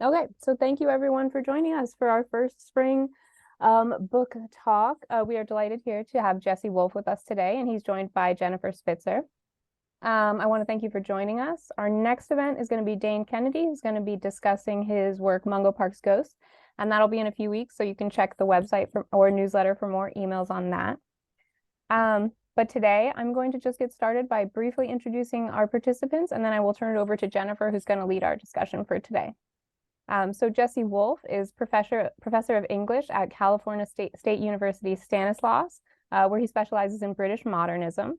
Okay, so thank you everyone for joining us for our first spring book talk. We are delighted here to have Jesse Wolfe with us today, and he's joined by Jennifer Spitzer. I want to thank you for joining us. Our next event is going to be Dane Kennedy, who's going to be discussing his work, Mungo Park's Ghost, and that'll be in a few weeks, so you can check the website or newsletter for more emails on that. But today I'm going to just get started by briefly introducing our participants, and then I will turn it over to Jennifer, who's going to lead our discussion for today. So Jesse Wolfe is professor of English at California State University Stanislaus, where he specializes in British modernism.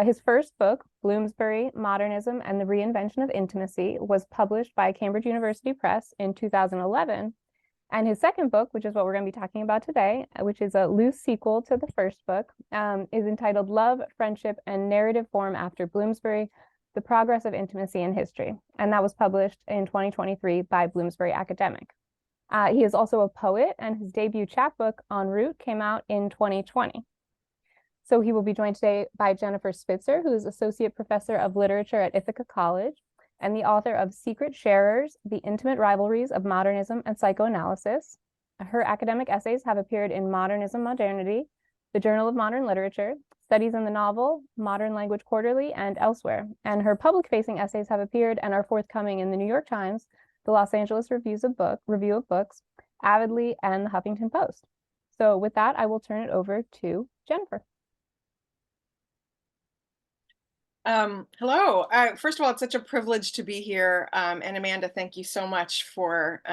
His first book, Bloomsbury, Modernism and the Reinvention of Intimacy, was published by Cambridge University Press in 2011. And his second book, which is what we're going to be talking about today, which is a loose sequel to the first book, is entitled Love, Friendship, and Narrative Form After Bloomsbury, The Progress of Intimacy in History. And that was published in 2023 by Bloomsbury Academic. He is also a poet, and his debut chapbook, En Route, came out in 2020. So he will be joined today by Jennifer Spitzer, who is Associate Professor of Literature at Ithaca College and the author of Secret Sharers, The Intimate Rivalries of Modernism and Psychoanalysis. Her academic essays have appeared in Modernism Modernity, the Journal of Modern Literature, Studies in the Novel, Modern Language Quarterly, and elsewhere. And her public-facing essays have appeared and are forthcoming in the New York Times, the Los Angeles Review of Books, Avidly, and the Huffington Post. So with that, I will turn it over to Jennifer. Hello. First of all, it's such a privilege to be here. And Amanda, thank you so much for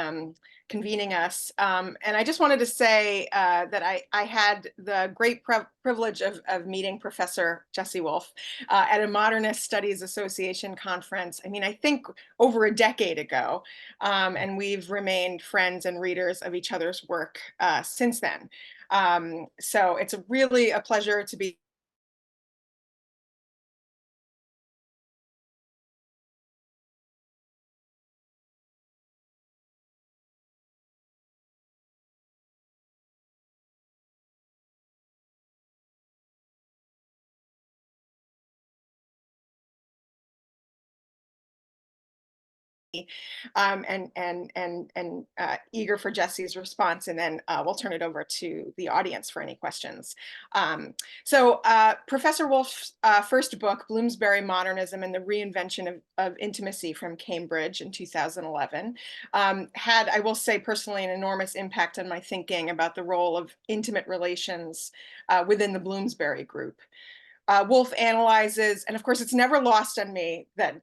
convening us. And I just wanted to say that I had the great privilege of meeting Professor Jesse Wolfe at a Modernist Studies Association conference. I mean, I think over a decade ago. And we've remained friends and readers of each other's work since then. So it's really a pleasure to be and eager for Jesse's response, and then we'll turn it over to the audience for any questions. Professor Wolfe's first book, Bloomsbury, Modernism and the Reinvention of Intimacy from Cambridge in 2011, had, I will say personally, an enormous impact on my thinking about the role of intimate relations within the Bloomsbury group. Wolfe analyzes, and of course, it's never lost on me that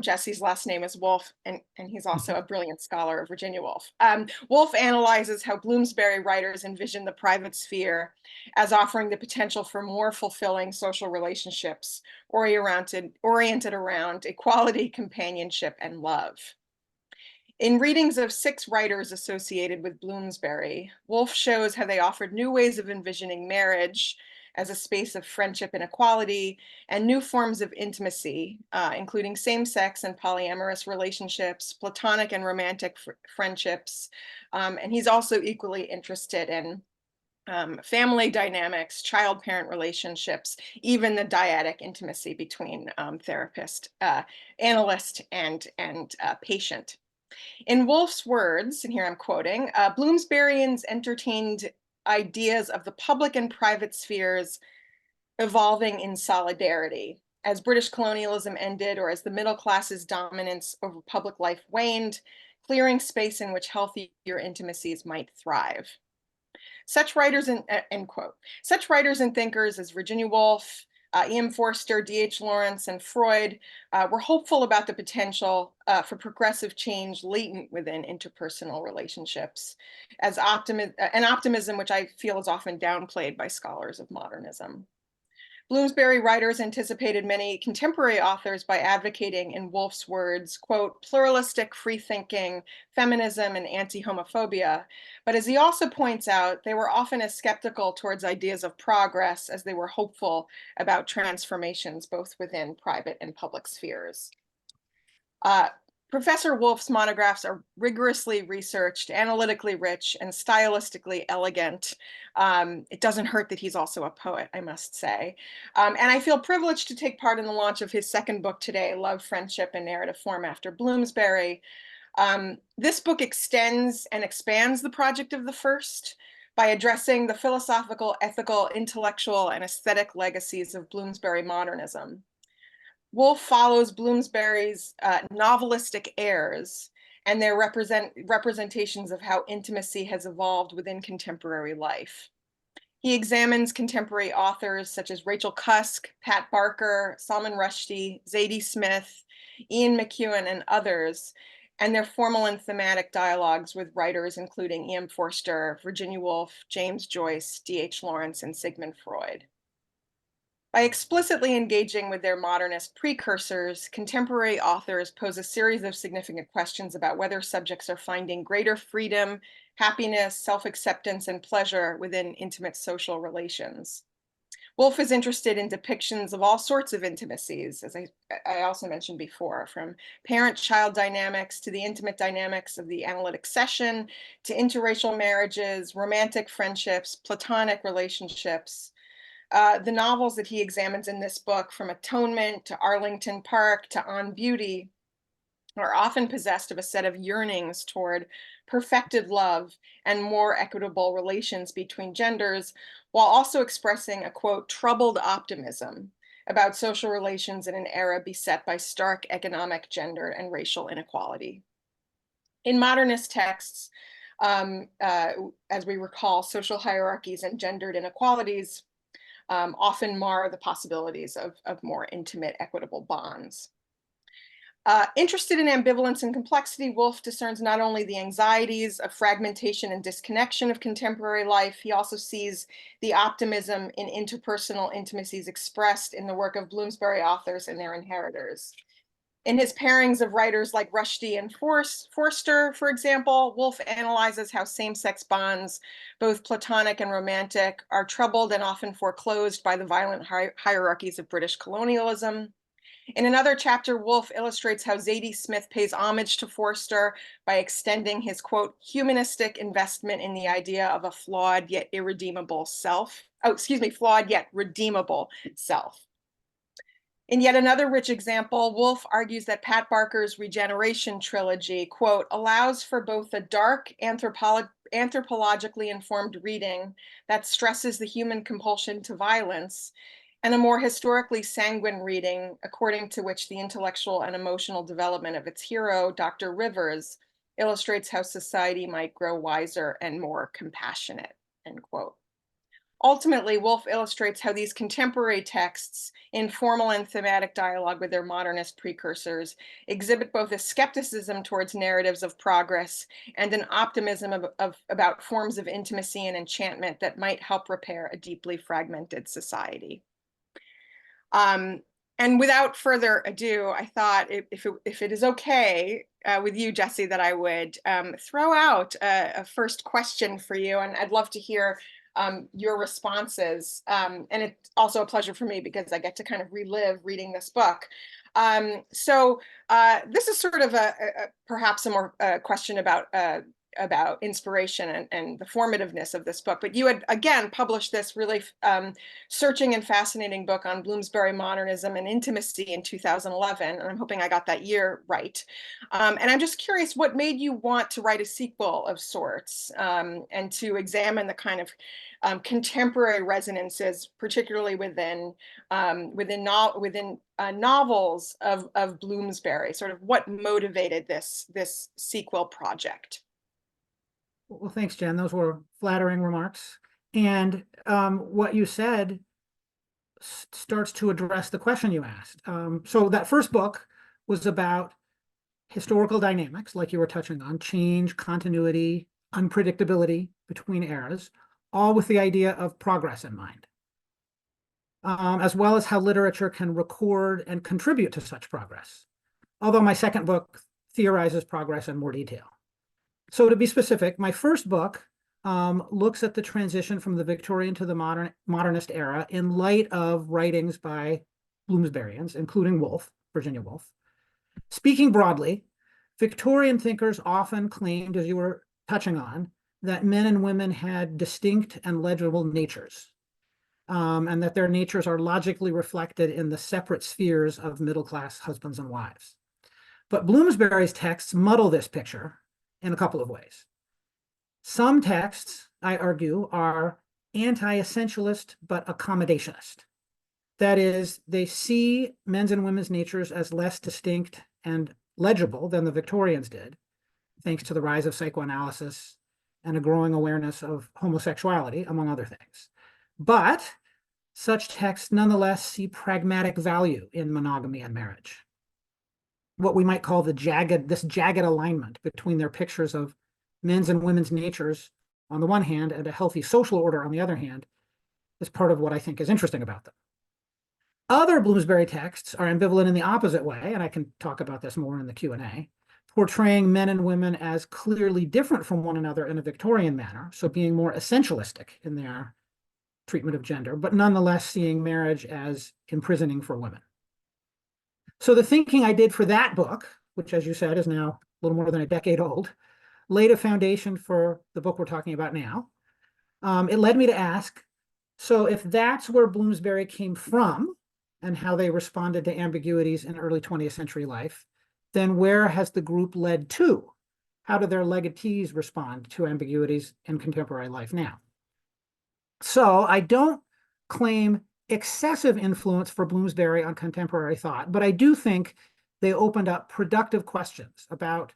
Jesse's last name is Wolfe, and he's also a brilliant scholar of Virginia Woolf. Wolfe analyzes how Bloomsbury writers envision the private sphere as offering the potential for more fulfilling social relationships oriented around equality, companionship, and love. In readings of 6 writers associated with Bloomsbury, Wolfe shows how they offered new ways of envisioning marriage as a space of friendship and equality, and new forms of intimacy, including same-sex and polyamorous relationships, platonic and romantic friendships. And he's also equally interested in family dynamics, child-parent relationships, even the dyadic intimacy between therapist, analyst, and patient. In Wolfe's words, and here I'm quoting, Bloomsburyans entertained ideas of the public and private spheres evolving in solidarity. As British colonialism ended, or as the middle class's dominance over public life waned, clearing space in which healthier intimacies might thrive. Such writers, end quote. Such writers and thinkers as Virginia Woolf, E.M. Forster, D.H. Lawrence, and Freud were hopeful about the potential for progressive change latent within interpersonal relationships, as an optimism which I feel is often downplayed by scholars of modernism. Bloomsbury writers anticipated many contemporary authors by advocating, in Woolf's words, quote, pluralistic free-thinking, feminism, and anti-homophobia. But as he also points out, they were often as skeptical towards ideas of progress as they were hopeful about transformations both within private and public spheres. Professor Wolfe's monographs are rigorously researched, analytically rich, and stylistically elegant. It doesn't hurt that he's also a poet, I must say. And I feel privileged to take part in the launch of his second book today, Love, Friendship, and Narrative Form After Bloomsbury. This book extends and expands the project of the first by addressing the philosophical, ethical, intellectual, and aesthetic legacies of Bloomsbury modernism. Wolfe follows Bloomsbury's novelistic heirs and their representations of how intimacy has evolved within contemporary life. He examines contemporary authors such as Rachel Cusk, Pat Barker, Salman Rushdie, Zadie Smith, Ian McEwan, and others, and their formal and thematic dialogues with writers including E.M. Forster, Virginia Woolf, James Joyce, D.H. Lawrence, and Sigmund Freud. By explicitly engaging with their modernist precursors, contemporary authors pose a series of significant questions about whether subjects are finding greater freedom, happiness, self-acceptance, and pleasure within intimate social relations. Wolfe is interested in depictions of all sorts of intimacies, as I also mentioned before, from parent-child dynamics to the intimate dynamics of the analytic session, to interracial marriages, romantic friendships, platonic relationships. The novels that he examines in this book, from Atonement to Arlington Park to On Beauty, are often possessed of a set of yearnings toward perfected love and more equitable relations between genders, while also expressing a, quote, troubled optimism about social relations in an era beset by stark economic, gender, and racial inequality. In modernist texts, as we recall, social hierarchies and gendered inequalities often mar the possibilities of more intimate, equitable bonds. Interested in ambivalence and complexity, Wolfe discerns not only the anxieties of fragmentation and disconnection of contemporary life, he also sees the optimism in interpersonal intimacies expressed in the work of Bloomsbury authors and their inheritors. In his pairings of writers like Rushdie and Forster, for example, Wolfe analyzes how same-sex bonds, both platonic and romantic, are troubled and often foreclosed by the violent hierarchies of British colonialism. In another chapter, Wolfe illustrates how Zadie Smith pays homage to Forster by extending his, quote, humanistic investment in the idea of a flawed yet irredeemable self. Oh, excuse me, flawed yet redeemable self. In yet another rich example, Wolfe argues that Pat Barker's Regeneration trilogy, quote, allows for both a dark anthropologically informed reading that stresses the human compulsion to violence, and a more historically sanguine reading, according to which the intellectual and emotional development of its hero, Dr. Rivers, illustrates how society might grow wiser and more compassionate, end quote. Ultimately, Wolfe illustrates how these contemporary texts, in formal and thematic dialogue with their modernist precursors, exhibit both a skepticism towards narratives of progress and an optimism about forms of intimacy and enchantment that might help repair a deeply fragmented society. And without further ado, I thought if it is okay with you, Jesse, that I would throw out a first question for you, and I'd love to hear your responses. And it's also a pleasure for me because I get to kind of relive reading this book. So this is sort of perhaps a more question about inspiration and the formativeness of this book. But you had, again, published this really searching and fascinating book on Bloomsbury modernism and intimacy in 2011. And I'm hoping I got that year right. And I'm just curious, what made you want to write a sequel of sorts and to examine the kind of contemporary resonances, particularly within novels of Bloomsbury? Sort of what motivated this sequel project? Well, thanks, Jen. Those were flattering remarks. And what you said starts to address the question you asked. So that first book was about historical dynamics, like you were touching on, change, continuity, unpredictability between eras, all with the idea of progress in mind, as well as how literature can record and contribute to such progress. Although my second book theorizes progress in more detail. So to be specific, my first book looks at the transition from the Victorian to the modernist era in light of writings by Bloomsburyans, including Woolfe, Virginia Woolfe. Speaking broadly, Victorian thinkers often claimed, as you were touching on, that men and women had distinct and legible natures, and that their natures are logically reflected in the separate spheres of middle-class husbands and wives. But Bloomsbury's texts muddle this picture in a couple of ways. Some texts, I argue, are anti-essentialist but accommodationist. That is, they see men's and women's natures as less distinct and legible than the Victorians did, thanks to the rise of psychoanalysis and a growing awareness of homosexuality, among other things. But such texts nonetheless see pragmatic value in monogamy and marriage. What we might call this jagged alignment between their pictures of men's and women's natures on the one hand and a healthy social order on the other hand is part of what I think is interesting about them. Other Bloomsbury texts are ambivalent in the opposite way, and I can talk about this more in the Q&A, portraying men and women as clearly different from one another in a Victorian manner, so being more essentialistic in their treatment of gender, but nonetheless seeing marriage as imprisoning for women. So the thinking I did for that book, which as you said is now a little more than a decade old, laid a foundation for the book we're talking about now. It led me to ask, so if that's where Bloomsbury came from and how they responded to ambiguities in early 20th century life, then where has the group led to? How do their legatees respond to ambiguities in contemporary life now? So I don't claim excessive influence for Bloomsbury on contemporary thought, but I do think they opened up productive questions about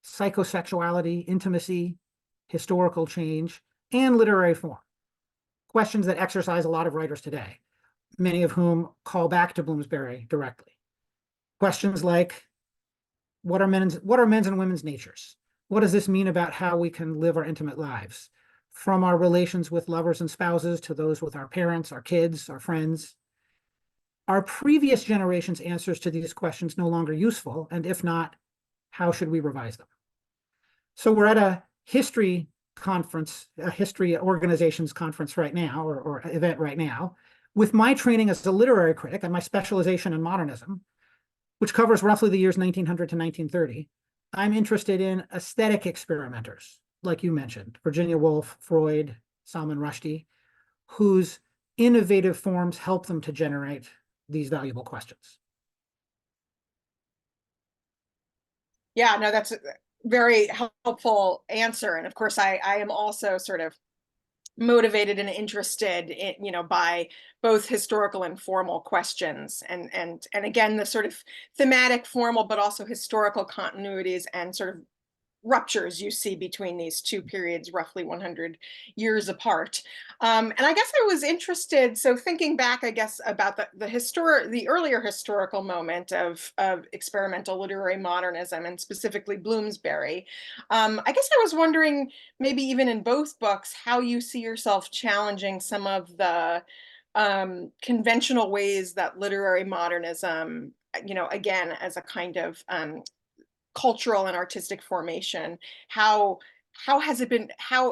psychosexuality, intimacy, historical change, and literary form. Questions that exercise a lot of writers today, many of whom call back to Bloomsbury directly. Questions like, what are men's and women's natures? What does this mean about how we can live our intimate lives? From our relations with lovers and spouses to those with our parents, our kids, our friends. Are previous generations' answers to these questions no longer useful? And if not, how should we revise them? So we're at a history conference, a history organizations conference right now, or event right now, with my training as a literary critic and my specialization in modernism, which covers roughly the years 1900 to 1930. I'm interested in aesthetic experimenters, like you mentioned, Virginia Woolf, Freud, Salman Rushdie, whose innovative forms help them to generate these valuable questions. Yeah, no, that's a very helpful answer. And of course, I am also sort of motivated and interested in, by both historical and formal questions. And again, the sort of thematic, formal, but also historical continuities and sort of ruptures you see between these two periods, roughly 100 years apart. And I guess I was interested, so thinking back, I guess, about the earlier historical moment of experimental literary modernism, and specifically Bloomsbury. I guess I was wondering, maybe even in both books, how you see yourself challenging some of the conventional ways that literary modernism, again, as a kind of cultural and artistic formation, how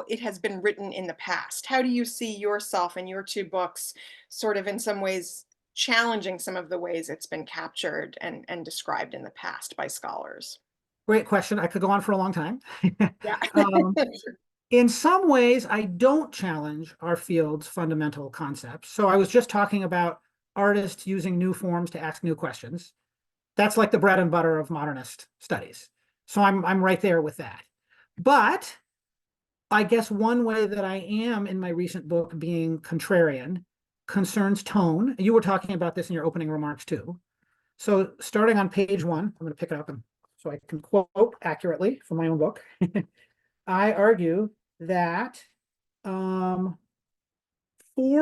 it has been written in the past. How do you see yourself in your two books sort of in some ways challenging some of the ways it's been captured and described in the past by scholars? Great question. I could go on for a long time. Yeah. In some ways, I don't challenge our field's fundamental concepts. So I was just talking about artists using new forms to ask new questions. That's like the bread and butter of modernist studies. So I'm right there with that. But I guess one way that I am in my recent book being contrarian concerns tone. You were talking about this in your opening remarks too. So starting on page 1, I'm going to pick it up so I can quote accurately from my own book. I argue that 4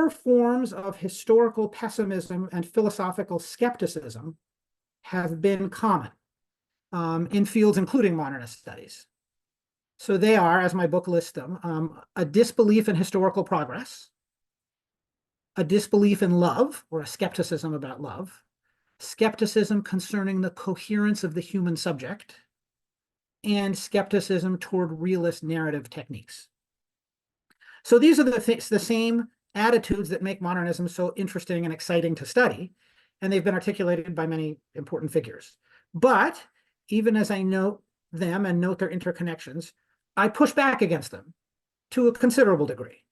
forms of historical pessimism and philosophical skepticism have been common in fields including modernist studies. So they are, as my book lists them, a disbelief in historical progress, a disbelief in love, or a skepticism about love, skepticism concerning the coherence of the human subject, and skepticism toward realist narrative techniques. So these are the same attitudes that make modernism so interesting and exciting to study, and they've been articulated by many important figures. But even as I note them and note their interconnections, I push back against them to a considerable degree.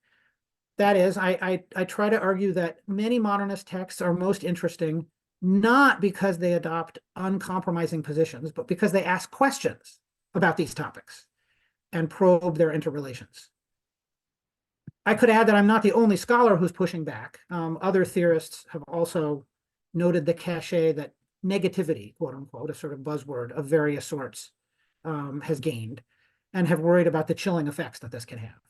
That is, I try to argue that many modernist texts are most interesting not because they adopt uncompromising positions, but because they ask questions about these topics and probe their interrelations. I could add that I'm not the only scholar who's pushing back. Other theorists have also noted the cachet that negativity, quote unquote, a sort of buzzword of various sorts, has gained, and have worried about the chilling effects that this can have.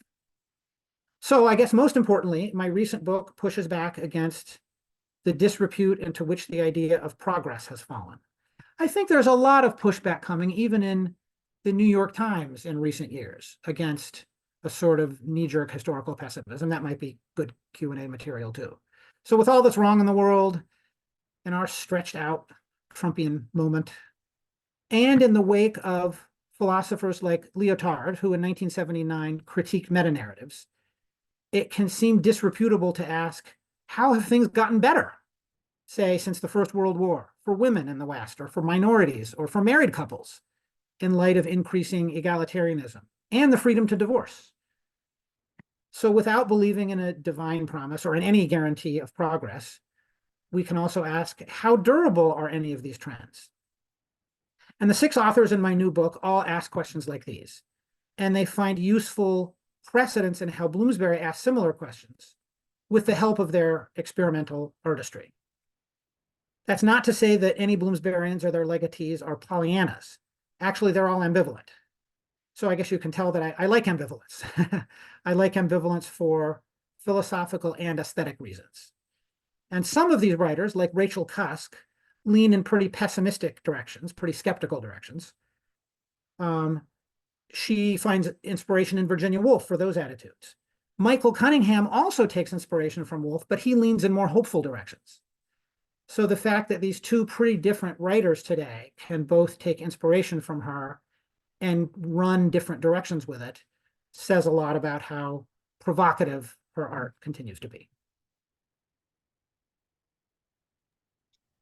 So I guess most importantly, my recent book pushes back against the disrepute into which the idea of progress has fallen. I think there's a lot of pushback coming, even in the New York Times in recent years, against a sort of knee-jerk historical pessimism. That might be good Q&A material too. So with all that's wrong in the world, in our stretched out Trumpian moment, and in the wake of philosophers like Lyotard, who in 1979 critiqued meta-narratives, it can seem disreputable to ask, how have things gotten better, say, since the First World War, for women in the West, or for minorities, or for married couples, in light of increasing egalitarianism and the freedom to divorce? So without believing in a divine promise or in any guarantee of progress, we can also ask, how durable are any of these trends? And the 6 authors in my new book all ask questions like these, and they find useful precedents in how Bloomsbury asked similar questions with the help of their experimental artistry. That's not to say that any Bloomsburyans or their legatees are Pollyannas. Actually, they're all ambivalent. So I guess you can tell that I like ambivalence. I like ambivalence for philosophical and aesthetic reasons. And some of these writers, like Rachel Cusk, lean in pretty pessimistic directions, pretty skeptical directions. She finds inspiration in Virginia Woolf for those attitudes. Michael Cunningham also takes inspiration from Woolf, but he leans in more hopeful directions. So the fact that these 2 pretty different writers today can both take inspiration from her and run different directions with it says a lot about how provocative her art continues to be.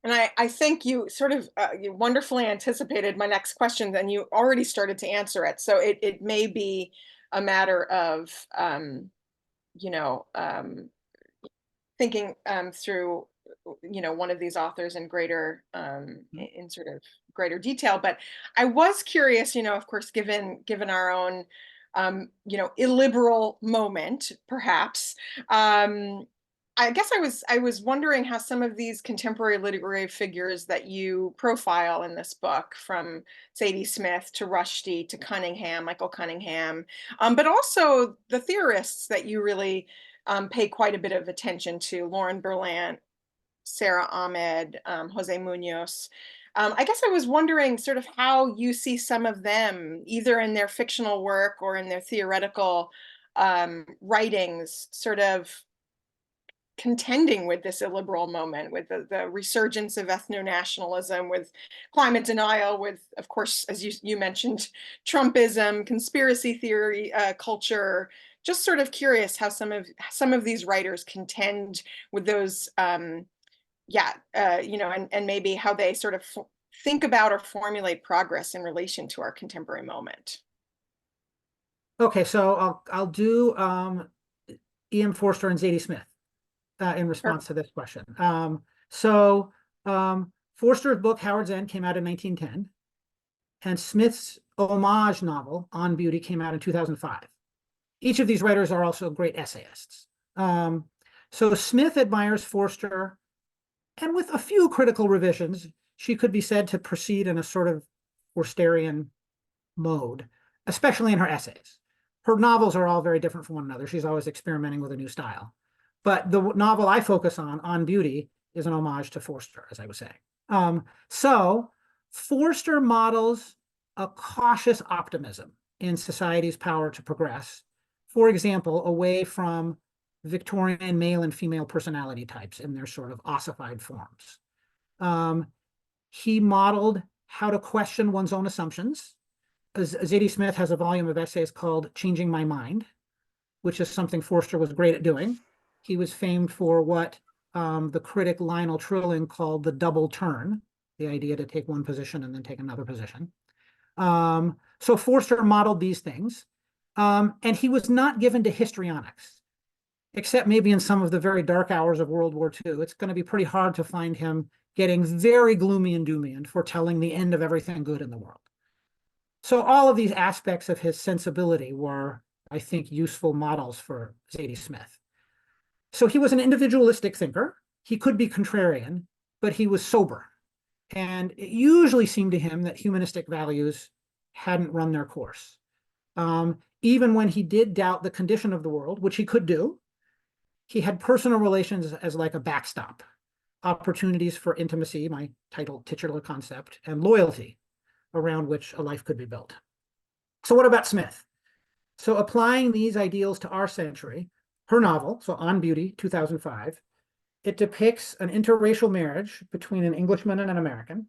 And I think you sort of you wonderfully anticipated my next question, and you already started to answer it. So it may be a matter of, you know, thinking through, you know, one of these authors in greater, in sort of greater detail. But I was curious, you know, of course, given our own, you know, illiberal moment, perhaps. I guess I was wondering how some of these contemporary literary figures that you profile in this book, from Zadie Smith to Rushdie to Cunningham, Michael Cunningham, but also the theorists that you really pay quite a bit of attention to: Lauren Berlant, Sarah Ahmed, Jose Munoz. I guess I was wondering sort of how you see some of them, either in their fictional work or in their theoretical writings, sort of contending with this illiberal moment, with the resurgence of ethno-nationalism, with climate denial, with, of course, as you mentioned, Trumpism, conspiracy theory, culture. Just sort of curious how some of these writers contend with those, you know, and maybe how they sort of think about or formulate progress in relation to our contemporary moment. Okay, so I'll do E.M. Forster and Zadie Smith in response to this question. Forster's book, Howard's End, came out in 1910, and Smith's homage novel, On Beauty, came out in 2005. Each of these writers are also great essayists. So Smith admires Forster, and with a few critical revisions, she could be said to proceed in a sort of Forsterian mode, especially in her essays. Her novels are all very different from one another. She's always experimenting with a new style. But the novel I focus on Beauty, is an homage to Forster, as I was saying. So Forster models a cautious optimism in society's power to progress, for example, away from Victorian male and female personality types in their sort of ossified forms. He modeled how to question one's own assumptions. Zadie Smith has a volume of essays called Changing My Mind, which is something Forster was great at doing. He was famed for what the critic Lionel Trilling called the double turn, the idea to take one position and then take another position. So Forster modeled these things, and he was not given to histrionics. except maybe in some of the very dark hours of World War II. It's going to be pretty hard to find him getting very gloomy and doomy and foretelling the end of everything good in the world. So all of these aspects of his sensibility were, I think, useful models for Zadie Smith. So he was an individualistic thinker. He could be contrarian, but he was sober. And it usually seemed to him that humanistic values hadn't run their course. Even when he did doubt the condition of the world, which he could do, he had personal relations as like a backstop, opportunities for intimacy, my titular concept, and loyalty around which a life could be built. So what about Smith? So applying these ideals to our century, her novel, so On Beauty, 2005, it depicts an interracial marriage between an Englishman and an American.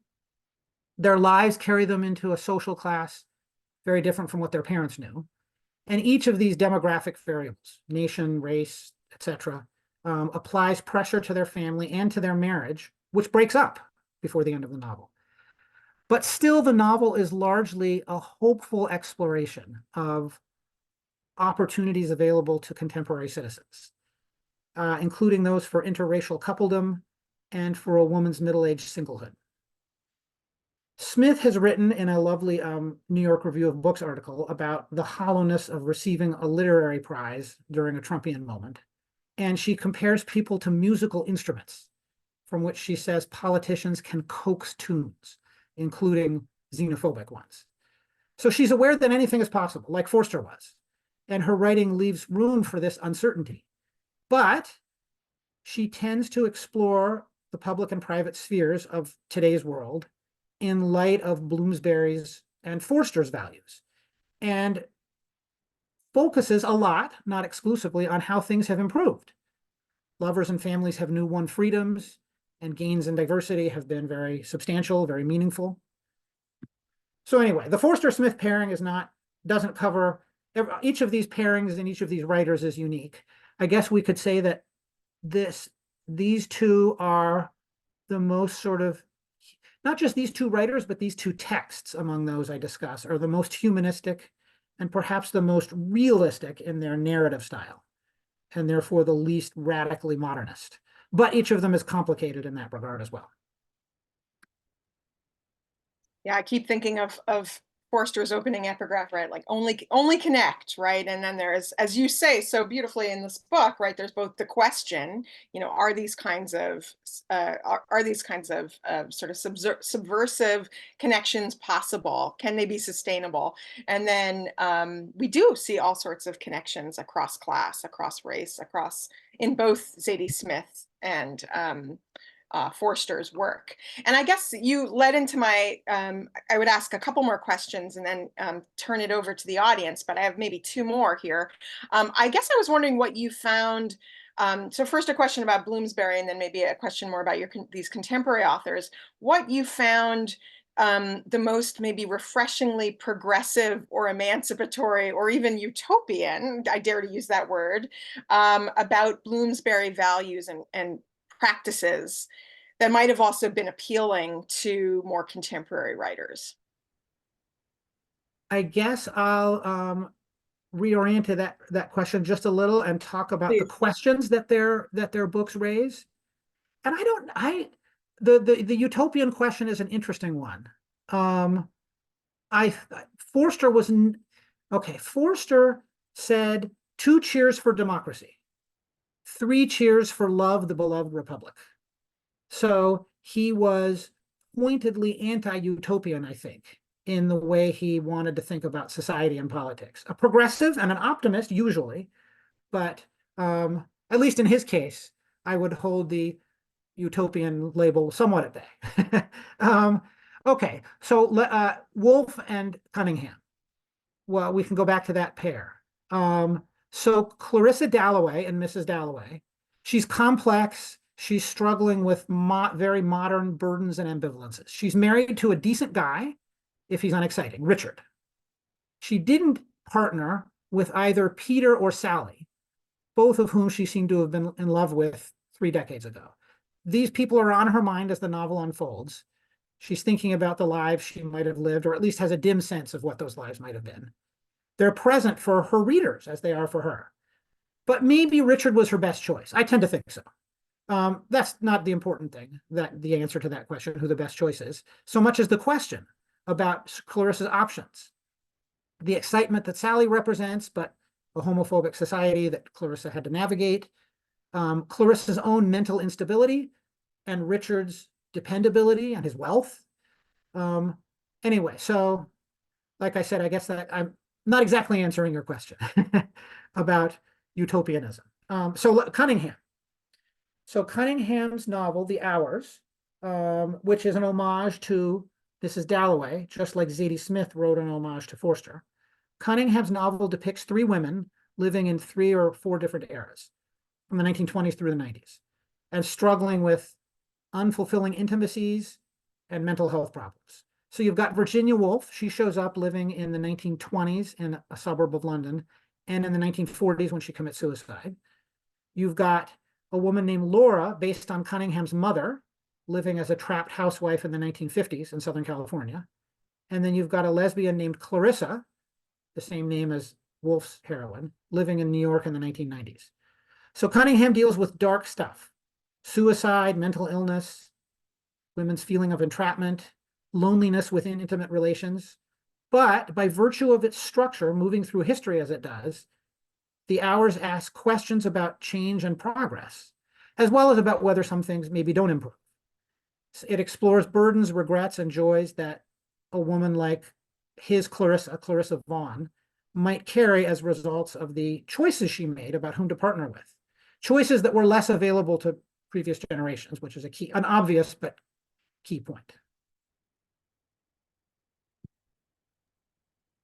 Their lives carry them into a social class very different from what their parents knew. And each of these demographic variables, nation, race, etc., applies pressure to their family and to their marriage, which breaks up before the end of the novel. But still, the novel is largely a hopeful exploration of opportunities available to contemporary citizens, including those for interracial coupledom and for a woman's middle-aged singlehood. Smith has written in a lovely New York Review of Books article about the hollowness of receiving a literary prize during a Trumpian moment. And she compares people to musical instruments from which she says politicians can coax tunes, including xenophobic ones. So she's aware that anything is possible, like Forster was, and her writing leaves room for this uncertainty. But she tends to explore the public and private spheres of today's world in light of Bloomsbury's and Forster's values, and focuses a lot, not exclusively, on how things have improved. Lovers and families have new won freedoms, and gains in diversity have been very substantial, very meaningful. So anyway, the Forster-Smith pairing doesn't cover, each of these pairings and each of these writers is unique. I guess we could say that these two are the most sort of, not just these two writers, but these two texts among those I discuss are the most humanistic and perhaps the most realistic in their narrative style, and therefore the least radically modernist. But each of them is complicated in that regard as well. Yeah, I keep thinking of Forster's opening epigraph, right? Like only connect, right? And then there's, as you say so beautifully in this book, right? There's both the question, are these kinds of sort of subversive connections possible? Can they be sustainable? And then we do see all sorts of connections across class, across race, in both Zadie Smith and Forster's work. And I guess you led into my, I would ask a couple more questions and then turn it over to the audience, but I have maybe two more here. I guess I was wondering what you found. So first a question about Bloomsbury, and then maybe a question more about these contemporary authors. What you found the most maybe refreshingly progressive or emancipatory or even utopian, I dare to use that word, about Bloomsbury values and practices that might have also been appealing to more contemporary writers. I guess I'll reorient to that question just a little and talk about Please. the questions that their books raise. And the utopian question is an interesting one. Forster said 2 cheers for democracy, 3 cheers for love, the beloved republic. So he was pointedly anti-utopian, I think, in the way he wanted to think about society and politics. A progressive and an optimist, usually, but at least in his case, I would hold the utopian label somewhat at bay. Okay, so Wolfe and Cunningham. Well, we can go back to that pair. So Clarissa Dalloway and Mrs. Dalloway, she's complex. She's struggling with very modern burdens and ambivalences. She's married to a decent guy, if he's unexciting, Richard. She didn't partner with either Peter or Sally, both of whom she seemed to have been in love with 3 decades ago. These people are on her mind as the novel unfolds. She's thinking about the lives she might have lived, or at least has a dim sense of what those lives might have been. They're present for her readers as they are for her. but maybe Richard was her best choice. I tend to think so. That's not the important thing, that the answer to that question, who the best choice is, so much as the question about Clarissa's options, the excitement that Sally represents, but a homophobic society that Clarissa had to navigate, Clarissa's own mental instability, and Richard's dependability and his wealth. Anyway, so like I said, I guess that I'm not exactly answering your question about utopianism. So Cunningham. So Cunningham's novel, The Hours, which is an homage to Mrs. Dalloway, just like Zadie Smith wrote an homage to Forster. Cunningham's novel depicts three women living in 3 or 4 different eras, from the 1920s through the 90s, and struggling with unfulfilling intimacies and mental health problems. So you've got Virginia Woolf. She shows up living in the 1920s in a suburb of London, and in the 1940s when she commits suicide. You've got a woman named Laura, based on Cunningham's mother, living as a trapped housewife in the 1950s in Southern California. And then you've got a lesbian named Clarissa, the same name as Woolf's heroine, living in New York in the 1990s. So Cunningham deals with dark stuff: suicide, mental illness, women's feeling of entrapment, loneliness within intimate relations. But by virtue of its structure, moving through history as it does, The Hours ask questions about change and progress, as well as about whether some things maybe don't improve. It explores burdens, regrets, and joys that a woman like Clarissa Vaughan, might carry as results of the choices she made about whom to partner with. Choices that were less available to previous generations, which is an obvious but key point.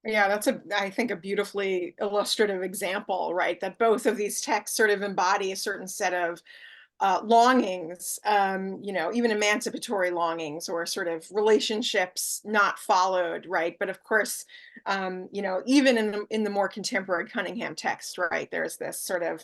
Yeah, that's I think, a beautifully illustrative example, right? That both of these texts sort of embody a certain set of longings, even emancipatory longings, or sort of relationships not followed, right? But of course, even in the more contemporary Cunningham text, right, there's this sort of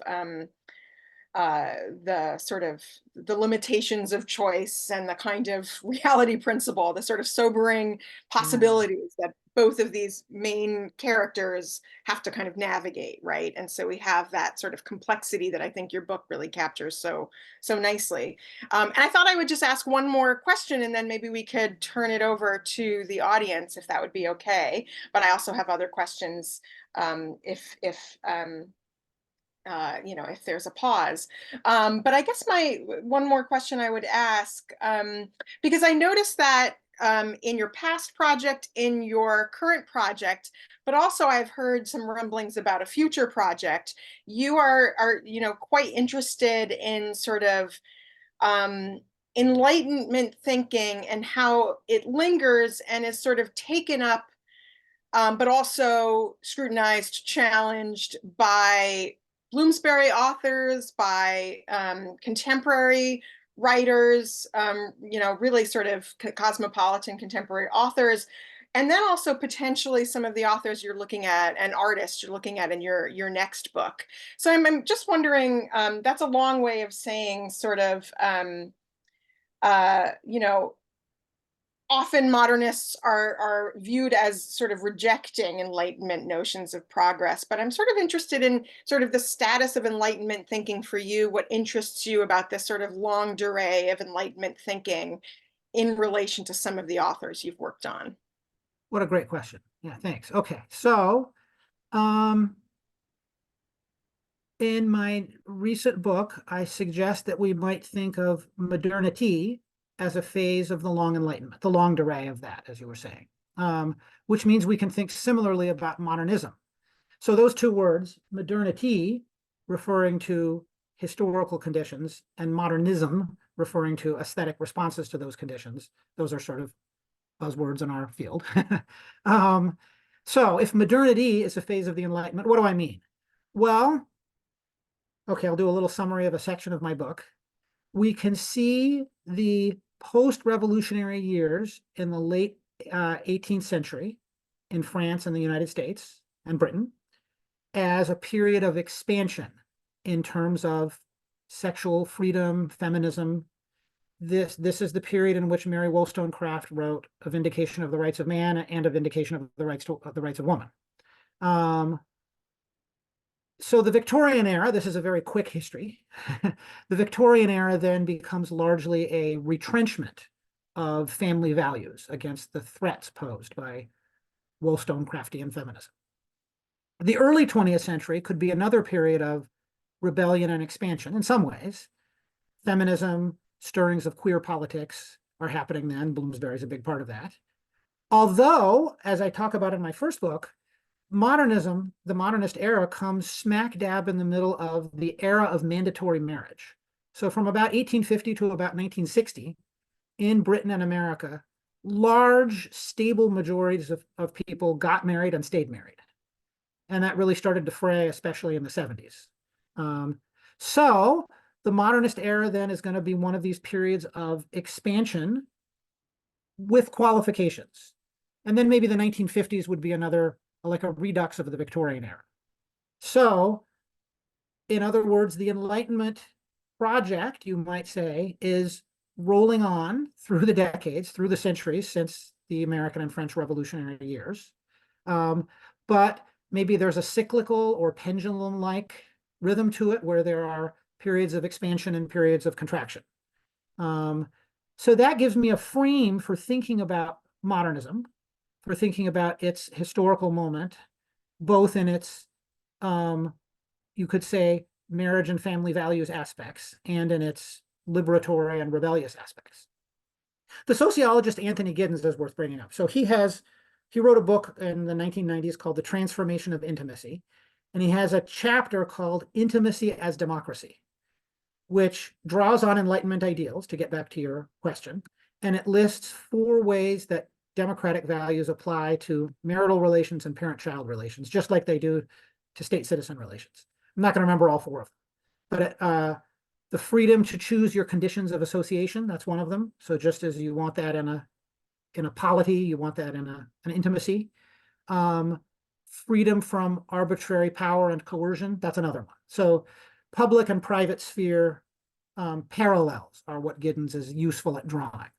the limitations of choice and the kind of reality principle, the sort of sobering possibilities that both of these main characters have to kind of navigate, right? And so we have that sort of complexity that I think your book really captures so nicely. And I thought I would just ask one more question, and then maybe we could turn it over to the audience, if that would be okay. But I also have other questions, if if there's a pause. But I guess one more question I would ask, because I noticed that in your past project, in your current project, but also I've heard some rumblings about a future project, you are quite interested in sort of Enlightenment thinking and how it lingers and is sort of taken up, but also scrutinized, challenged by Bloomsbury authors, by contemporary writers, really sort of cosmopolitan contemporary authors, and then also potentially some of the authors you're looking at and artists you're looking at in your next book. So I'm just wondering, that's a long way of saying sort of, often modernists are viewed as sort of rejecting Enlightenment notions of progress, but I'm sort of interested in sort of the status of Enlightenment thinking for you, what interests you about this sort of longue durée of Enlightenment thinking in relation to some of the authors you've worked on. What a great question. Yeah, thanks. Okay, so in my recent book, I suggest that we might think of modernity as a phase of the long Enlightenment, the longue durée of that, as you were saying, which means we can think similarly about modernism. So those two words, modernity, referring to historical conditions, and modernism, referring to aesthetic responses to those conditions, those are sort of buzzwords in our field. So if modernity is a phase of the Enlightenment, what do I mean? Well, okay, I'll do a little summary of a section of my book. We can see the post-revolutionary years in the late 18th century in France and the United States and Britain as a period of expansion in terms of sexual freedom, feminism. This is the period in which Mary Wollstonecraft wrote A Vindication of the Rights of Man and A Vindication of the Rights of Woman. So the Victorian era, this is a very quick history. The Victorian era then becomes largely a retrenchment of family values against the threats posed by Wollstonecraftian feminism. The early 20th century could be another period of rebellion and expansion in some ways. Feminism, stirrings of queer politics are happening then. Bloomsbury is a big part of that. Although, as I talk about in my first book, modernism, the modernist era, comes smack dab in the middle of the era of mandatory marriage. So from about 1850 to about 1960, in Britain and America, large, stable majorities of people got married and stayed married. And that really started to fray, especially in the 70s. So the modernist era then is going to be one of these periods of expansion with qualifications. And then maybe the 1950s would be another, like a redux of the Victorian era. So, in other words, the Enlightenment project, you might say, is rolling on through the decades, through the centuries since the American and French Revolutionary years. But maybe there's a cyclical or pendulum-like rhythm to it where there are periods of expansion and periods of contraction. So that gives me a frame for thinking about modernism, for thinking about its historical moment, both in its, you could say, marriage and family values aspects, and in its liberatory and rebellious aspects. The sociologist Anthony Giddens is worth bringing up. So he wrote a book in the 1990s called The Transformation of Intimacy, and he has a chapter called Intimacy as Democracy, which draws on Enlightenment ideals, to get back to your question, and it lists 4 ways that democratic values apply to marital relations and parent-child relations, just like they do to state-citizen relations. I'm not going to remember all 4 of them, but the freedom to choose your conditions of association, that's one of them. So just as you want that in a polity, you want that in an intimacy. Freedom from arbitrary power and coercion, that's another one. So public and private sphere parallels are what Giddens is useful at drawing.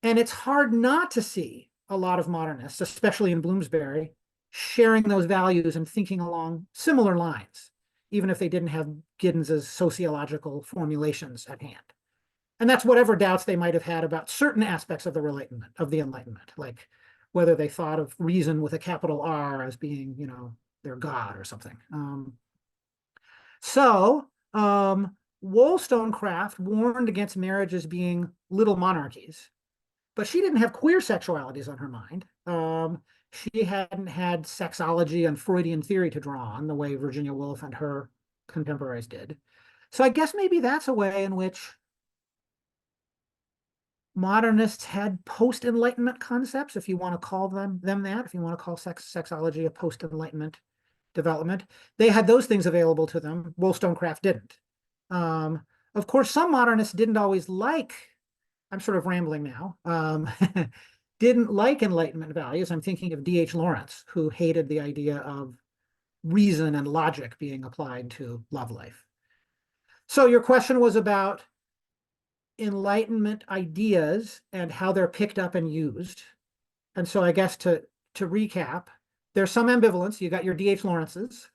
And it's hard not to see a lot of modernists, especially in Bloomsbury, sharing those values and thinking along similar lines, even if they didn't have Giddens's sociological formulations at hand. And that's whatever doubts they might have had about certain aspects of the Enlightenment, like whether they thought of reason with a capital R as being, their God or something. Wollstonecraft warned against marriages being little monarchies, but she didn't have queer sexualities on her mind. She hadn't had sexology and Freudian theory to draw on the way Virginia Woolf and her contemporaries did. So I guess maybe that's a way in which modernists had post-Enlightenment concepts, if you want to call them that, if you want to call sexology a post-Enlightenment development. They had those things available to them. Wollstonecraft didn't. Of course, some modernists didn't always like, I'm sort of rambling now, didn't like Enlightenment values. I'm thinking of D.H. Lawrence, who hated the idea of reason and logic being applied to love life. So your question was about Enlightenment ideas and how they're picked up and used. And so I guess to recap, there's some ambivalence. You got your D.H. Lawrences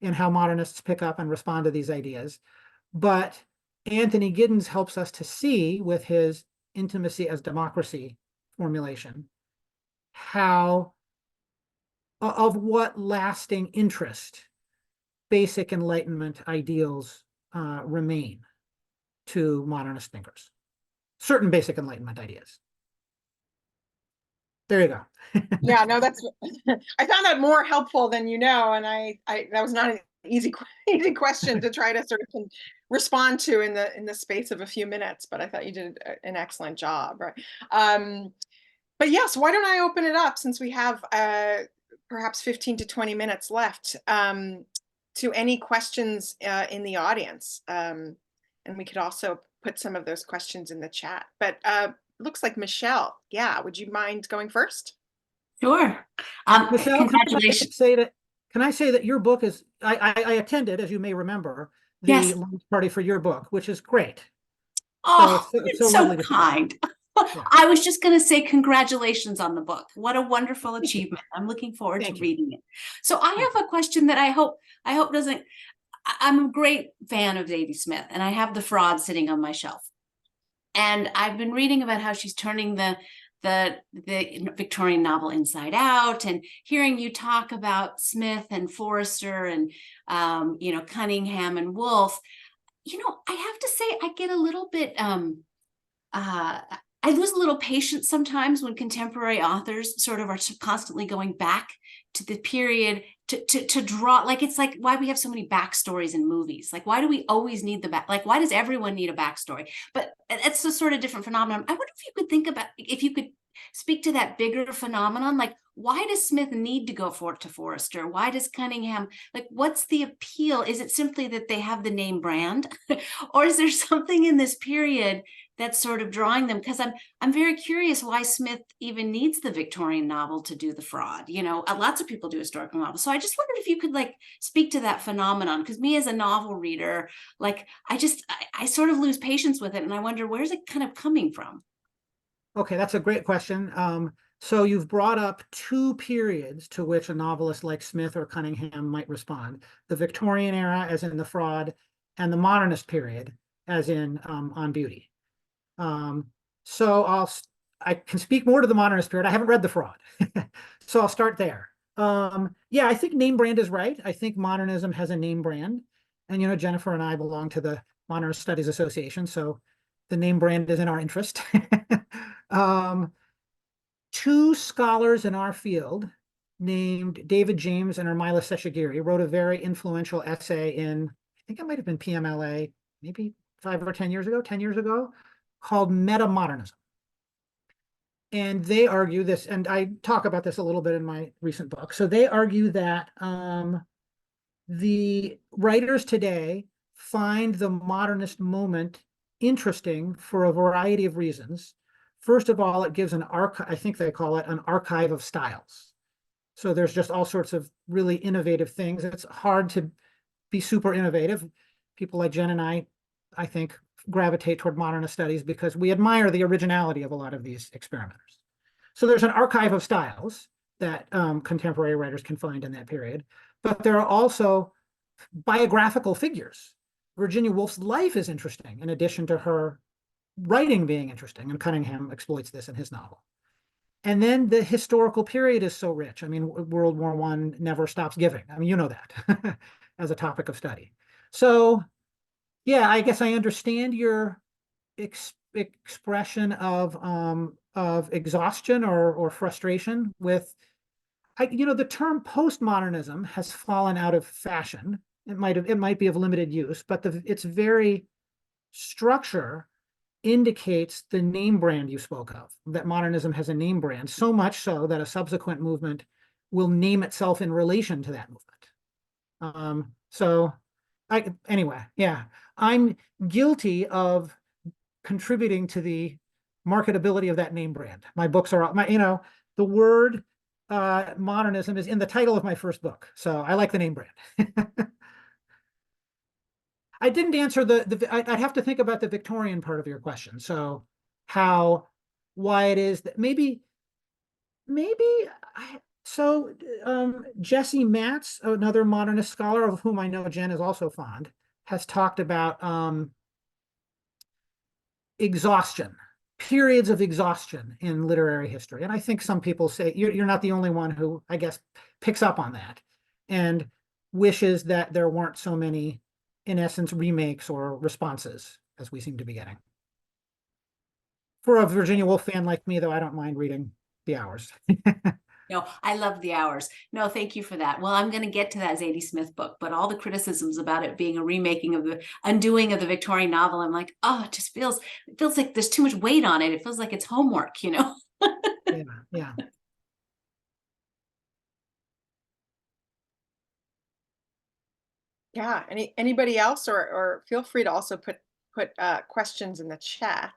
in how modernists pick up and respond to these ideas. But Anthony Giddens helps us to see, with his Intimacy as Democracy formulation, how, of what lasting interest basic Enlightenment ideals remain to modernist thinkers. Certain basic Enlightenment ideas. There you go. Yeah, no, that's, I found that more helpful than and I that was not an easy question to try to sort of respond to in the space of a few minutes, but I thought you did an excellent job, right? But yes, why don't I open it up, since we have perhaps 15 to 20 minutes left, to any questions in the audience. And we could also put some of those questions in the chat. But looks like Michelle, would you mind going first? Sure. Michelle, Congratulations. Can I say that your book is, I attended, as you may remember, the Yes. launch party for your book, which is great. Oh, it's so lovely to see. kind. Yeah. I was just going to say congratulations on the book. What a wonderful achievement. I'm looking forward to reading it. So I have a question that I hope doesn't, I'm a great fan of Zadie Smith, and I have The Fraud sitting on my shelf. And I've been reading about how she's turning the Victorian novel inside out, and hearing you talk about Smith and Forster and Cunningham and Wolfe. I have to say I get a little bit I lose a little patience sometimes when contemporary authors sort of are constantly going back to the period to draw, like, it's like why we have so many backstories in movies. Like, why do we always need why does everyone need a backstory? But it's a sort of different phenomenon. I wonder if you could speak to that bigger phenomenon. Like, why does Smith need to go to Forster? Why does Cunningham, what's the appeal? Is it simply that they have the name brand? Or is there something in this period that's sort of drawing them? Because I'm very curious why Smith even needs the Victorian novel to do The Fraud. Lots of people do historical novels. So I just wondered if you could speak to that phenomenon, because me as a novel reader, I sort of lose patience with it, and I wonder, where's it kind of coming from? Okay, that's a great question. So you've brought up two periods to which a novelist like Smith or Cunningham might respond: the Victorian era, as in The Fraud, and the modernist period, as in On Beauty. So I can speak more to the modernist period. I haven't read The Fraud, so I'll start there. Yeah, I think name brand is right. I think modernism has a name brand, and Jennifer and I belong to the Modernist Studies Association, so the name brand is in our interest. Two scholars in our field named David James and Ermila Seshagiri wrote a very influential essay in, I think it might have been PMLA, maybe 5 or 10 years ago, called Metamodernism. And they argue this, and I talk about this a little bit in my recent book. So they argue that the writers today find the modernist moment interesting for a variety of reasons. First of all, it gives I think they call it an archive of styles. So there's just all sorts of really innovative things. It's hard to be super innovative. People like Jen and I think, gravitate toward modernist studies because we admire the originality of a lot of these experimenters. So there's an archive of styles that contemporary writers can find in that period, but there are also biographical figures. Virginia Woolf's life is interesting, in addition to her writing being interesting, and Cunningham exploits this in his novel. And then the historical period is so rich. I mean, World War I never stops giving. I mean, you know that as a topic of study. So yeah, I guess I understand your expression of exhaustion or frustration with, the term postmodernism has fallen out of fashion. It might be of limited use, but its very structure indicates the name brand you spoke of, that modernism has a name brand, so much so that a subsequent movement will name itself in relation to that movement. Anyway, yeah, I'm guilty of contributing to the marketability of that name brand. My books are, the word modernism is in the title of my first book, so I like the name brand. I didn't answer I'd have to think about the Victorian part of your question. So why it is that Jesse Matz, another modernist scholar of whom I know Jen is also fond, has talked about exhaustion, periods of exhaustion in literary history. And I think some people say you're not the only one who, I guess, picks up on that and wishes that there weren't so many, in essence, remakes or responses as we seem to be getting. For a Virginia Woolf fan like me, though, I don't mind reading The Hours. No, I love The Hours. No, thank you for that. Well, I'm going to get to that Zadie Smith book, but all the criticisms about it being a remaking of the undoing of the Victorian novel, I'm like, oh, it feels like there's too much weight on it. It feels like it's homework, Yeah. Yeah. Anybody else, or feel free to also put questions in the chat.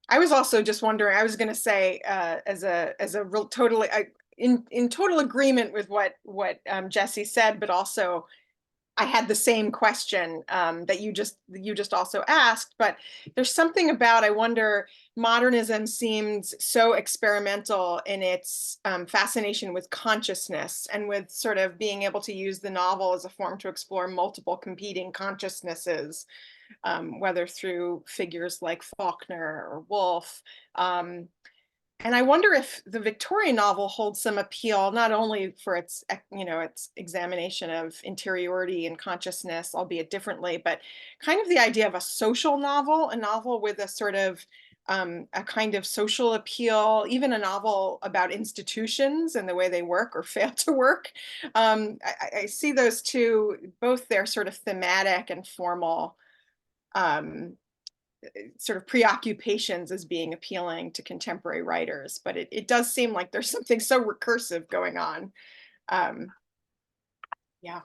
I was also just wondering, I was going to say, as a real totally in total agreement with what Jesse said, but also I had the same question that you just also asked, but there's something about, I wonder, modernism seems so experimental in its fascination with consciousness and with sort of being able to use the novel as a form to explore multiple competing consciousnesses, whether through figures like Faulkner or Wolfe. And I wonder if the Victorian novel holds some appeal, not only for its, its examination of interiority and consciousness, albeit differently, but kind of the idea of a social novel, a novel with a sort of a kind of social appeal, even a novel about institutions and the way they work or fail to work. I see those two, both their sort of thematic and formal sort of preoccupations as being appealing to contemporary writers, but it does seem like there's something so recursive going on. Yeah.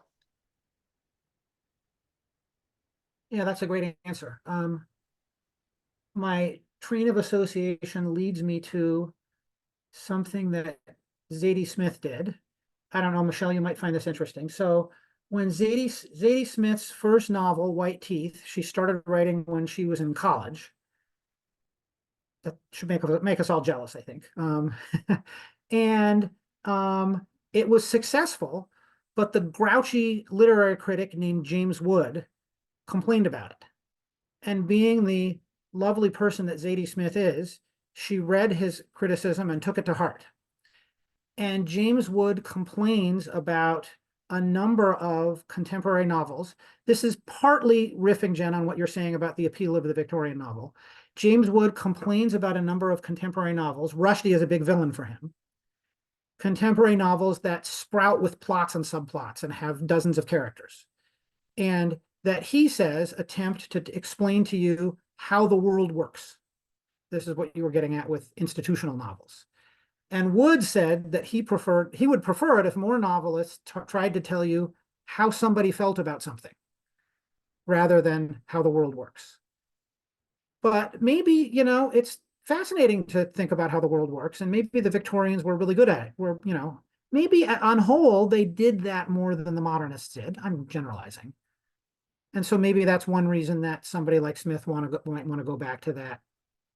Yeah, that's a great answer. My train of association leads me to something that Zadie Smith did. I don't know, Michelle, you might find this interesting. So when Zadie Smith's first novel, White Teeth, she started writing when she was in college. That should make us all jealous, I think. And it was successful, but the grouchy literary critic named James Wood complained about it. And being the lovely person that Zadie Smith is, she read his criticism and took it to heart. And James Wood complains about a number of contemporary novels. This is partly riffing, Jen, on what you're saying about the appeal of the Victorian novel. James Wood complains about a number of contemporary novels. Rushdie is a big villain for him. Contemporary novels that sprout with plots and subplots and have dozens of characters. And that he says attempt to explain to you how the world works. This is what you were getting at with institutional novels. And Wood said that he would prefer it if more novelists tried to tell you how somebody felt about something rather than how the world works. But maybe, it's fascinating to think about how the world works, and maybe the Victorians were really good at it. Maybe on whole, they did that more than the modernists did. I'm generalizing. And so maybe that's one reason that somebody like Smith might want to go back to that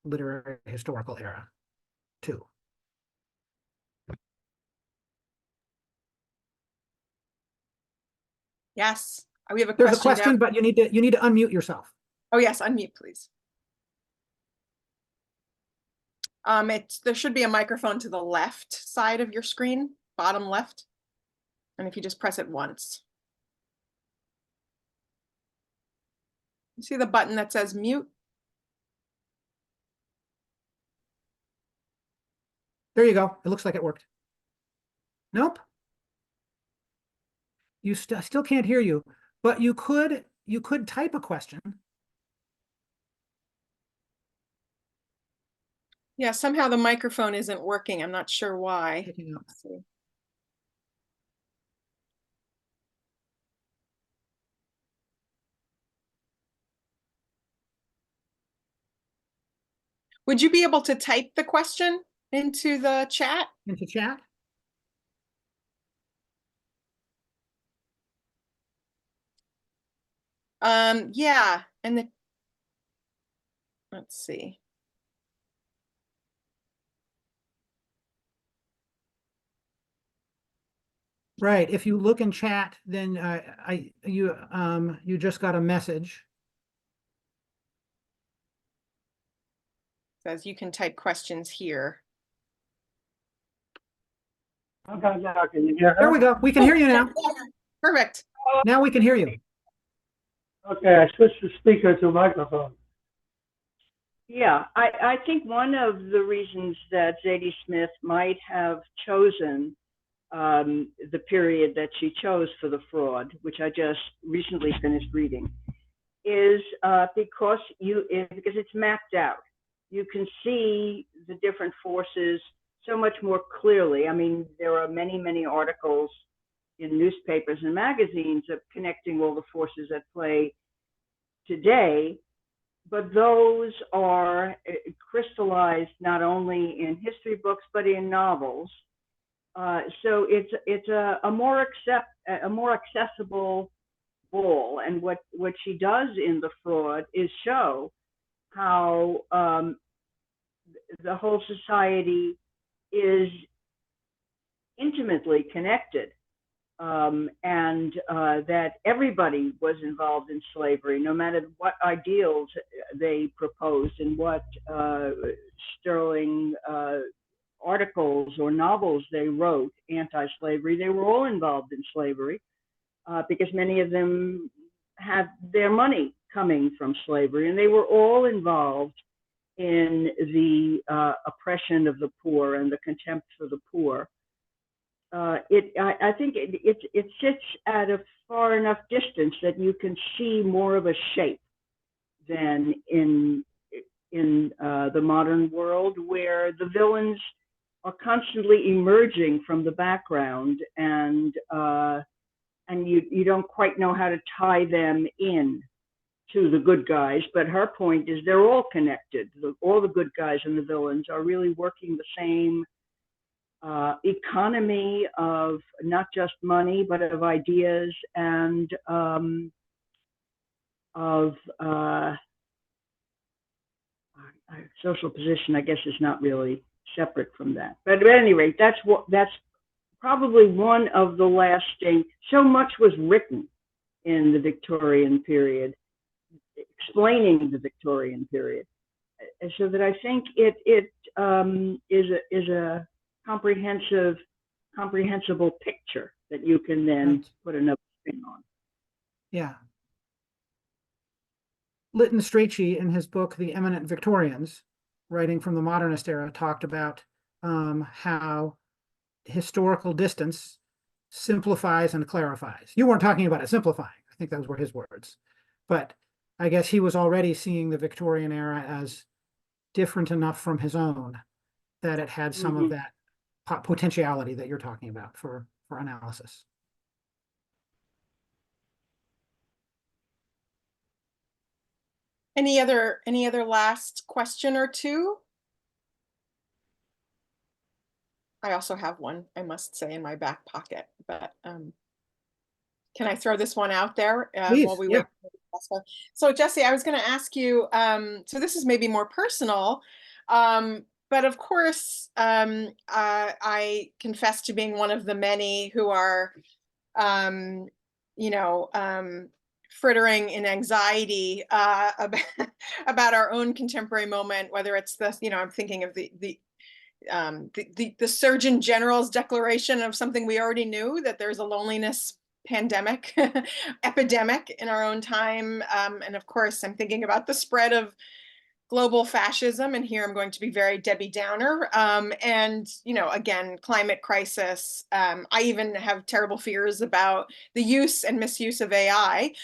literary historical era too. Yes, we have a There's question. a question, but you need to unmute yourself. Oh yes, unmute, please. There should be a microphone to the left side of your screen, bottom left. And if you just press it once. You see the button that says mute? There you go. It looks like it worked. Nope. I still can't hear you, but you could type a question. Yeah, somehow the microphone isn't working. I'm not sure why. Let's see. Would you be able to type the question into the chat? Into chat? Yeah, and let's see. Right. If you look in chat, then you just got a message. It says you can type questions here. Okay, now can you hear her? There we go. We can hear you now. Perfect. Now we can hear you. Okay, I switched the speaker to microphone. Yeah, I think one of the reasons that Zadie Smith might have chosen the period that she chose for The Fraud, which I just recently finished reading, is because it's mapped out. You can see the different forces so much more clearly. I mean, there are many, many articles in newspapers and magazines of connecting all the forces at play today, but those are crystallized not only in history books but in novels. So it's a more accessible ball. And what she does in The Fraud is show how the whole society is intimately connected, and that everybody was involved in slavery, no matter what ideals they proposed and what sterling articles or novels they wrote anti-slavery. They were all involved in slavery because many of them had their money coming from slavery, and they were all involved in the oppression of the poor and the contempt for the poor. I think it sits at a far enough distance that you can see more of a shape than in the modern world, where the villains are constantly emerging from the background, and you don't quite know how to tie them in to the good guys. But her point is they're all connected. All the good guys and the villains are really working the same economy of not just money, but of ideas and of social position. I guess is not really separate from that. But at any rate, that's probably one of the lasting. So much was written in the Victorian period, explaining the Victorian period, so that I think it is a comprehensible picture that you can then put another spin on. Yeah. Lytton Strachey, in his book, The Eminent Victorians, writing from the modernist era, talked about how historical distance simplifies and clarifies. You weren't talking about it simplifying. I think those were his words. But I guess he was already seeing the Victorian era as different enough from his own that it had some of that potentiality that you're talking about for analysis. Any other last question or two? I also have one, I must say, in my back pocket, but can I throw this one out there while we wait? So Jesse, I was going to ask you, so this is maybe more personal, but of course, I confess to being one of the many who are, frittering in anxiety about our own contemporary moment, whether it's I'm thinking of the Surgeon General's declaration of something we already knew, that there's a loneliness pandemic, epidemic in our own time. And of course, I'm thinking about the spread of global fascism. And here I'm going to be very Debbie Downer. And, again, climate crisis. I even have terrible fears about the use and misuse of AI.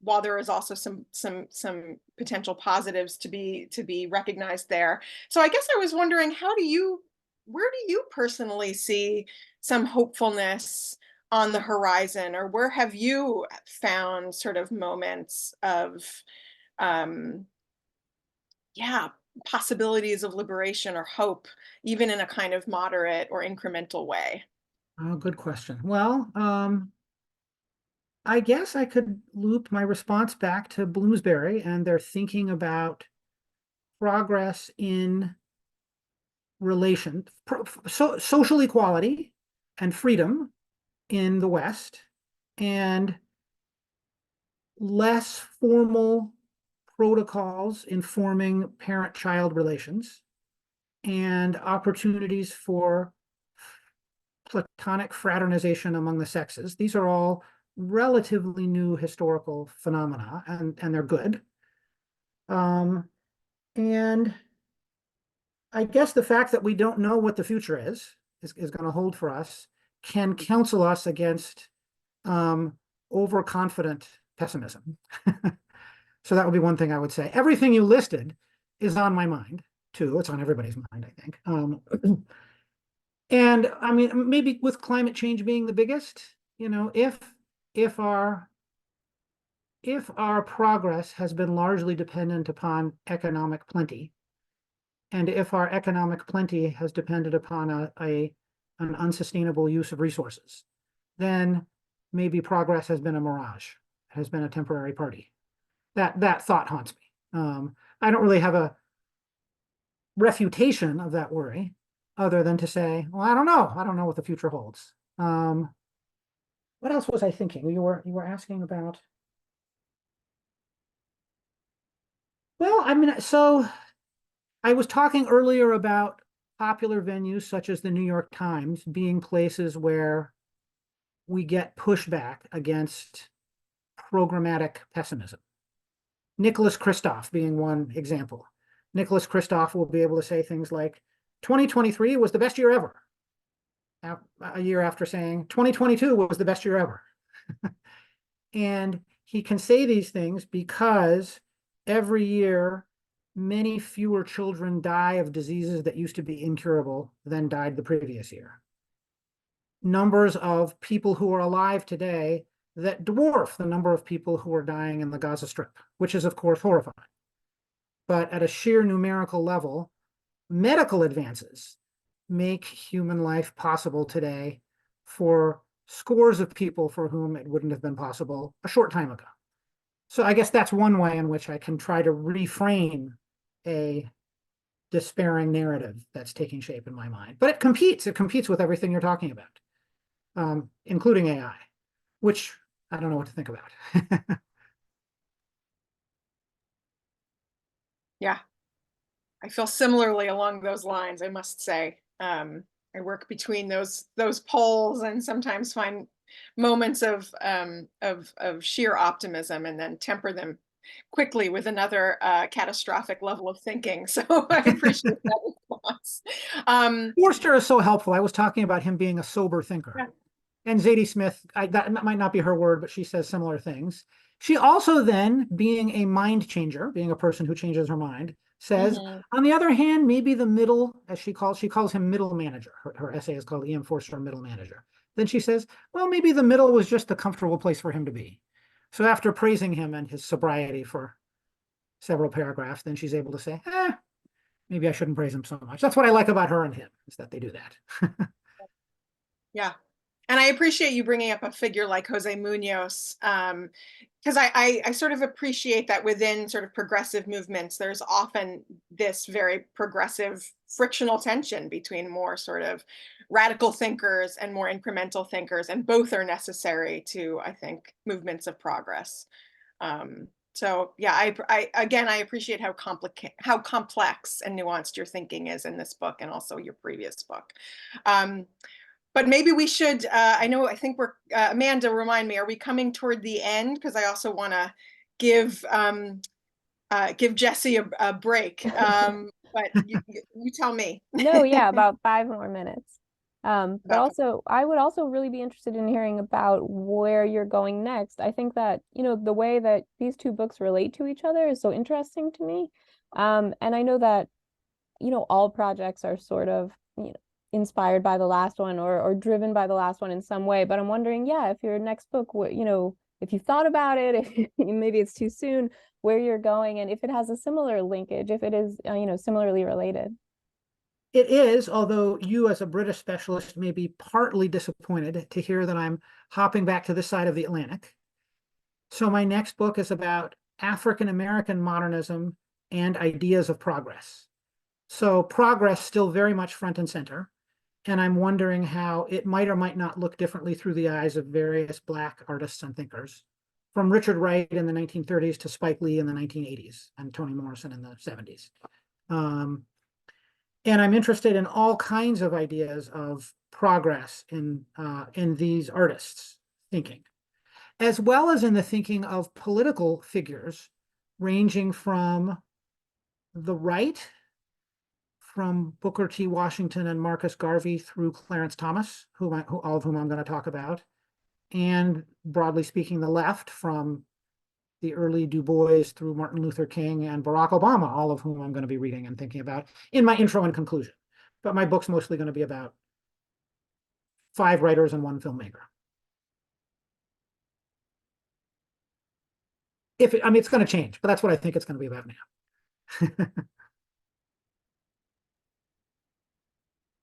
While there is also some potential positives to be recognized there. So I guess I was wondering, where do you personally see some hopefulness on the horizon, or where have you found sort of moments of possibilities of liberation or hope, even in a kind of moderate or incremental way? Oh, good question. Well, I guess I could loop my response back to Bloomsbury and their thinking about progress in social equality and freedom in the West, and less formal protocols informing parent-child relations, and opportunities for platonic fraternization among the sexes. These are all relatively new historical phenomena, and they're good. And I guess the fact that we don't know what the future is going to hold for us can counsel us against overconfident pessimism. So that would be one thing I would say. Everything you listed is on my mind too. It's on everybody's mind, I think. And I mean, maybe with climate change being the biggest, if our progress has been largely dependent upon economic plenty, and if our economic plenty has depended upon an unsustainable use of resources, then maybe progress has been a mirage, has been a temporary party. That thought haunts me. I don't really have a refutation of that worry, other than to say, well, I don't know. I don't know what the future holds. What else was I thinking? You were asking about. Well, I mean, so I was talking earlier about popular venues such as the New York Times being places where we get pushback against programmatic pessimism. Nicholas Kristof being one example. Nicholas Kristof will be able to say things like, 2023 was the best year ever. A year after saying 2022 was the best year ever. And he can say these things because every year, many fewer children die of diseases that used to be incurable than died the previous year. Numbers of people who are alive today that dwarf the number of people who are dying in the Gaza Strip, which is, of course, horrifying. But at a sheer numerical level, medical advances make human life possible today for scores of people for whom it wouldn't have been possible a short time ago. So I guess that's one way in which I can try to reframe a despairing narrative that's taking shape in my mind. But it competes with everything you're talking about, including AI, which I don't know what to think about. Yeah, I feel similarly along those lines, I must say. I work between those poles and sometimes find moments of sheer optimism and then temper them quickly with another catastrophic level of thinking. So I appreciate that response. Forster is so helpful. I was talking about him being a sober thinker. Yeah. And Zadie Smith, that might not be her word, but she says similar things. She also then, being a mind changer, being a person who changes her mind, says, on the other hand, maybe the middle, as she calls him middle manager. Her essay is called E.M. Forster, Middle Manager. Then she says, well, maybe the middle was just a comfortable place for him to be. So after praising him and his sobriety for several paragraphs, then she's able to say, maybe I shouldn't praise him so much. That's what I like about her and him, is that they do that. Yeah. And I appreciate you bringing up a figure like Jose Munoz, because I sort of appreciate that within sort of progressive movements, there's often this very progressive frictional tension between more sort of radical thinkers and more incremental thinkers, and both are necessary to, I think, movements of progress. So yeah, I again, I appreciate how complex and nuanced your thinking is in this book and also your previous book. But maybe we should, I think we're, Amanda, remind me, are we coming toward the end? Because I also want to give Jesse a break. But you tell me. No, yeah, about 5 more minutes. But Okay. also, I would also really be interested in hearing about where you're going next. I think that, the way that these two books relate to each other is so interesting to me. And I know that, all projects are sort of, inspired by the last one or driven by the last one in some way. But I'm wondering, if your next book, if you've thought about it, if maybe it's too soon, where you're going, and if it has a similar linkage, if it is, similarly related. It is, although you as a British specialist may be partly disappointed to hear that I'm hopping back to this side of the Atlantic. So my next book is about African American modernism and ideas of progress. So progress still very much front and center. And I'm wondering how it might or might not look differently through the eyes of various Black artists and thinkers, from Richard Wright in the 1930s to Spike Lee in the 1980s and Toni Morrison in the 70s. And I'm interested in all kinds of ideas of progress in these artists' thinking, as well as in the thinking of political figures, ranging from the right, from Booker T. Washington and Marcus Garvey through Clarence Thomas, all of whom I'm going to talk about, and broadly speaking, the left, from the early Du Bois through Martin Luther King and Barack Obama, all of whom I'm going to be reading and thinking about in my intro and conclusion. But my book's mostly going to be about 5 writers and 1 filmmaker. It's going to change, but that's what I think it's going to be about now.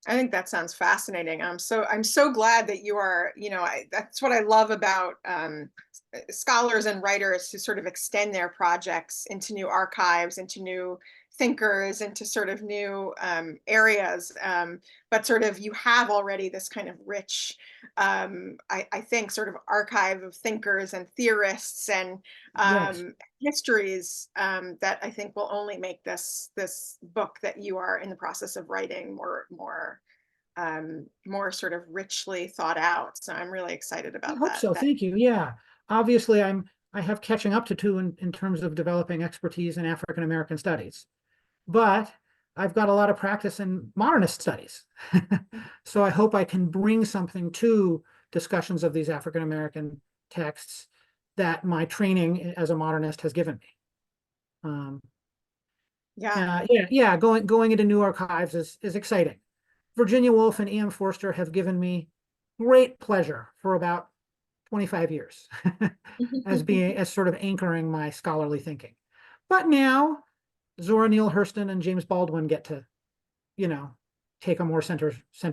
I think that sounds fascinating. I'm so glad that you are, that's what I love about scholars and writers who sort of extend their projects into new archives, into new thinkers, into sort of new areas. But sort of you have already this kind of rich, I think, sort of archive of thinkers and theorists and Yes. histories that I think will only make this book that you are in the process of writing more sort of richly thought out. So I'm really excited I about hope that. so. Thank you. Yeah. Obviously, I have catching up to do in terms of developing expertise in African American studies, but I've got a lot of practice in modernist studies. So I hope I can bring something to discussions of these African American texts that my training as a modernist has given me. Yeah. Yeah. Going into new archives is exciting. Virginia Woolf and E.M. Forster have given me great pleasure for about 25 years as sort of anchoring my scholarly thinking. But now Zora Neale Hurston and James Baldwin get to, take a more center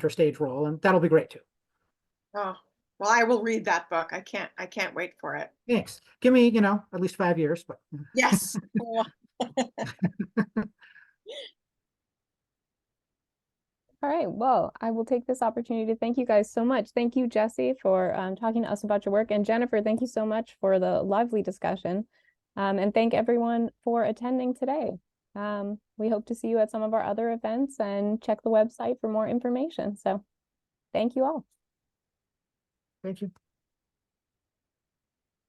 stage role, and that'll be great too. Oh, well, I will read that book. I can't wait for it. Thanks. Give me, at least 5 years, but Yes. All right, well, I will take this opportunity to thank you guys so much. Thank you, Jesse, for talking to us about your work. And Jennifer, thank you so much for the lively discussion. And thank everyone for attending today. We hope to see you at some of our other events and check the website for more information. So thank you all. thank you.